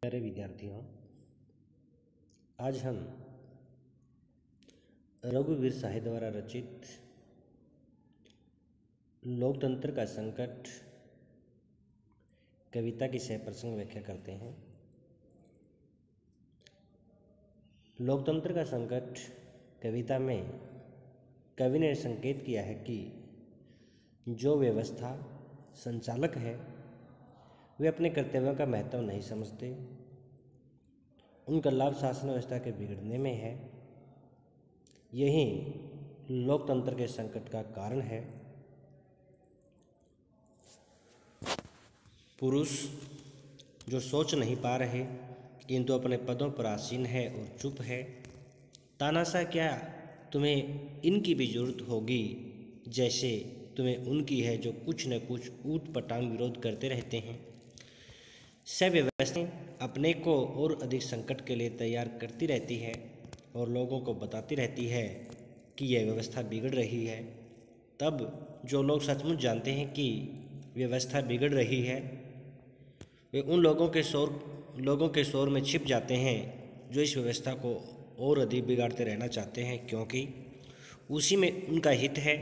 प्यारे विद्यार्थियों, आज हम रघुवीर साहे द्वारा रचित लोकतंत्र का संकट कविता की सह प्रसंग व्याख्या करते हैं। लोकतंत्र का संकट कविता में कवि ने संकेत किया है कि जो व्यवस्था संचालक है वे अपने कर्तव्यों का महत्व नहीं समझते। उनका लाभ शासन व्यवस्था के बिगड़ने में है। यही लोकतंत्र के संकट का कारण है। पुरुष जो सोच नहीं पा रहे किंतु अपने पदों पर आसीन है और चुप है। तानाशाह क्या तुम्हें इनकी भी जरूरत होगी जैसे तुम्हें उनकी है, जो कुछ न कुछ ऊट पटांग विरोध करते रहते हैं। सब व्यवस्थाएं अपने को और अधिक संकट के लिए तैयार करती रहती है और लोगों को बताती रहती है कि यह व्यवस्था बिगड़ रही है। तब जो लोग सचमुच जानते हैं कि व्यवस्था बिगड़ रही है वे उन लोगों के शोर में छिप जाते हैं जो इस व्यवस्था को और अधिक बिगाड़ते रहना चाहते हैं, क्योंकि उसी में उनका हित है।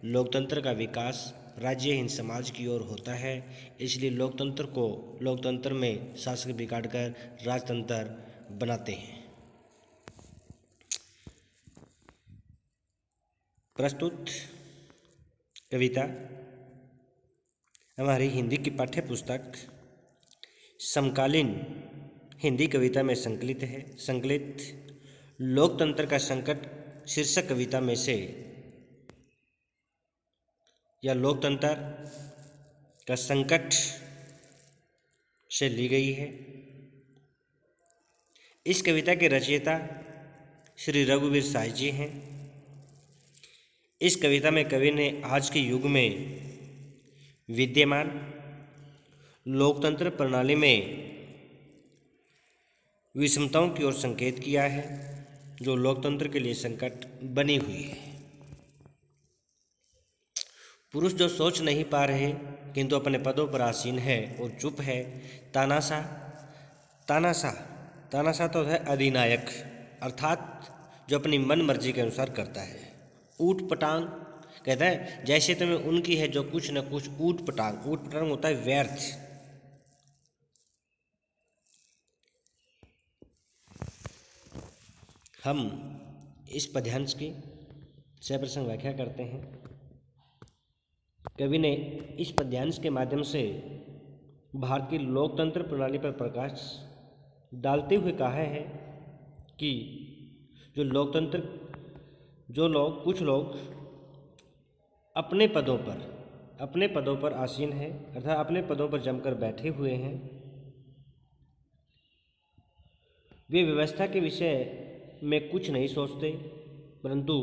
लोकतंत्र का विकास राज्यहीन समाज की ओर होता है, इसलिए लोकतंत्र में शासक बिगाड़कर राजतंत्र बनाते हैं। प्रस्तुत कविता हमारी हिंदी की पाठ्य पुस्तक समकालीन हिंदी कविता में संकलित लोकतंत्र का संकट शीर्षक कविता में से या लोकतंत्र का संकट से ली गई है। इस कविता के रचयिता श्री रघुवीर साहे जी हैं। इस कविता में कवि ने आज के युग में विद्यमान लोकतंत्र प्रणाली में विषमताओं की ओर संकेत किया है, जो लोकतंत्र के लिए संकट बनी हुई है। पुरुष जो सोच नहीं पा रहे किंतु अपने पदों पर आसीन है और चुप है। तानाशाह तो है अधिनायक, अर्थात जो अपनी मन मर्जी के अनुसार करता है। ऊट पटांग कहता है जैसे तुम्हें उनकी है, जो कुछ न कुछ ऊट पटांग होता है व्यर्थ। हम इस पद्यांश की सप्रसंग व्याख्या करते हैं। कवि ने इस पद्यांश के माध्यम से भारत की लोकतंत्र प्रणाली पर प्रकाश डालते हुए कहा है कि कुछ लोग अपने पदों पर आसीन हैं, अर्थात अपने पदों पर जमकर बैठे हुए हैं। वे व्यवस्था के विषय में कुछ नहीं सोचते परंतु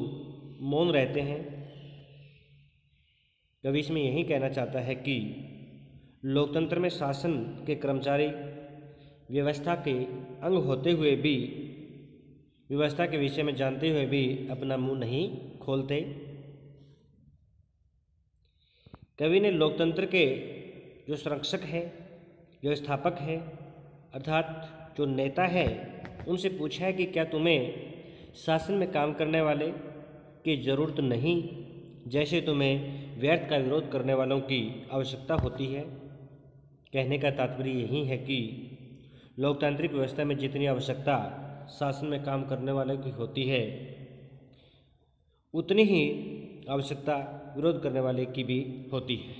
मौन रहते हैं। कवि इसमें यही कहना चाहता है कि लोकतंत्र में शासन के कर्मचारी व्यवस्था के अंग होते हुए भी, व्यवस्था के विषय में जानते हुए भी अपना मुंह नहीं खोलते। कवि ने लोकतंत्र के जो संरक्षक है, व्यवस्थापक है, अर्थात जो नेता है, उनसे पूछा है कि क्या तुम्हें शासन में काम करने वाले की जरूरत नहीं, जैसे तुम्हें व्यर्थ का विरोध करने वालों की आवश्यकता होती है। कहने का तात्पर्य यही है कि लोकतांत्रिक व्यवस्था में जितनी आवश्यकता शासन में काम करने वाले की होती है, उतनी ही आवश्यकता विरोध करने वाले की भी होती है।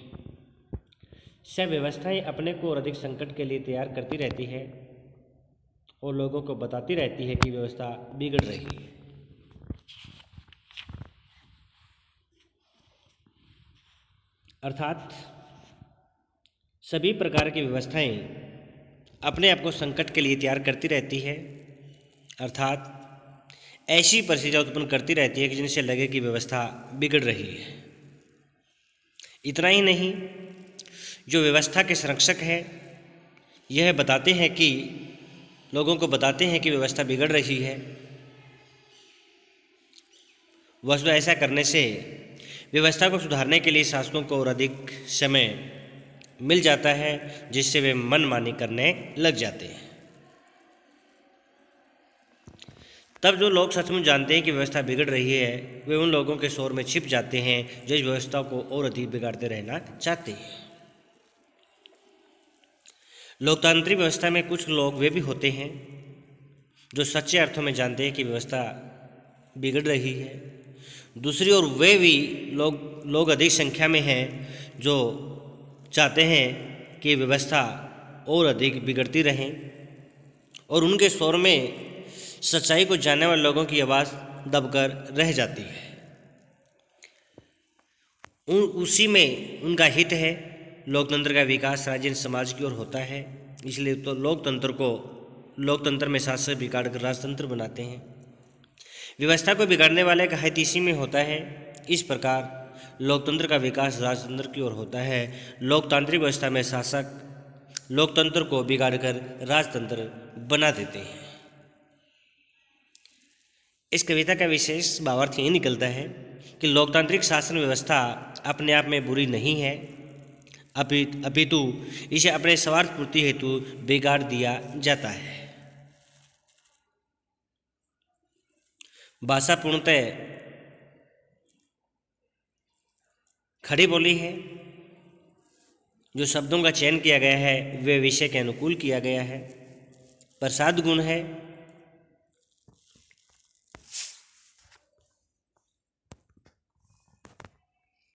सब व्यवस्थाएं अपने को और अधिक संकट के लिए तैयार करती रहती है और लोगों को बताती रहती है कि व्यवस्था बिगड़ रही है। अर्थात सभी प्रकार की व्यवस्थाएं अपने आप को संकट के लिए तैयार करती रहती है, अर्थात ऐसी परिस्थितियां उत्पन्न करती रहती है कि जिनसे लगे कि व्यवस्था बिगड़ रही है। इतना ही नहीं, जो व्यवस्था के संरक्षक है यह बताते हैं कि लोगों को बताते हैं कि व्यवस्था बिगड़ रही है। वस्तु ऐसा करने से व्यवस्था को सुधारने के लिए शासकों को और अधिक समय मिल जाता है, जिससे वे मनमानी करने लग जाते हैं। तब जो लोग सचमुच जानते हैं कि व्यवस्था बिगड़ रही है, वे उन लोगों के शोर में छिप जाते हैं जो इस व्यवस्था को और अधिक बिगाड़ते रहना चाहते हैं। लोकतांत्रिक व्यवस्था में कुछ लोग वे भी होते हैं जो सच्चे अर्थों में जानते हैं कि व्यवस्था बिगड़ रही है। दूसरी ओर वे भी लोग अधिक संख्या में हैं जो चाहते हैं कि व्यवस्था और अधिक बिगड़ती रहें और उनके शोर में सच्चाई को जानने वाले लोगों की आवाज़ दबकर रह जाती है। उसी में उनका हित है। लोकतंत्र का विकास राज्य समाज की ओर होता है, इसलिए तो लोकतंत्र में शासक बिगाड़ कर राजतंत्र बनाते हैं। व्यवस्था को बिगाड़ने वाले का हित इसी में होता है। इस प्रकार लोकतंत्र का विकास राजतंत्र की ओर होता है। लोकतांत्रिक व्यवस्था में शासक लोकतंत्र को बिगाड़कर राजतंत्र बना देते हैं। इस कविता का विशेष भावार्थ ये निकलता है कि लोकतांत्रिक शासन व्यवस्था अपने आप में बुरी नहीं है, अपितु इसे अपने स्वार्थ पूर्ति हेतु बिगाड़ दिया जाता है। भाषा पूर्णतः खड़ी बोली है। जो शब्दों का चयन किया गया है वे विषय के अनुकूल किया गया है। प्रसाद गुण है।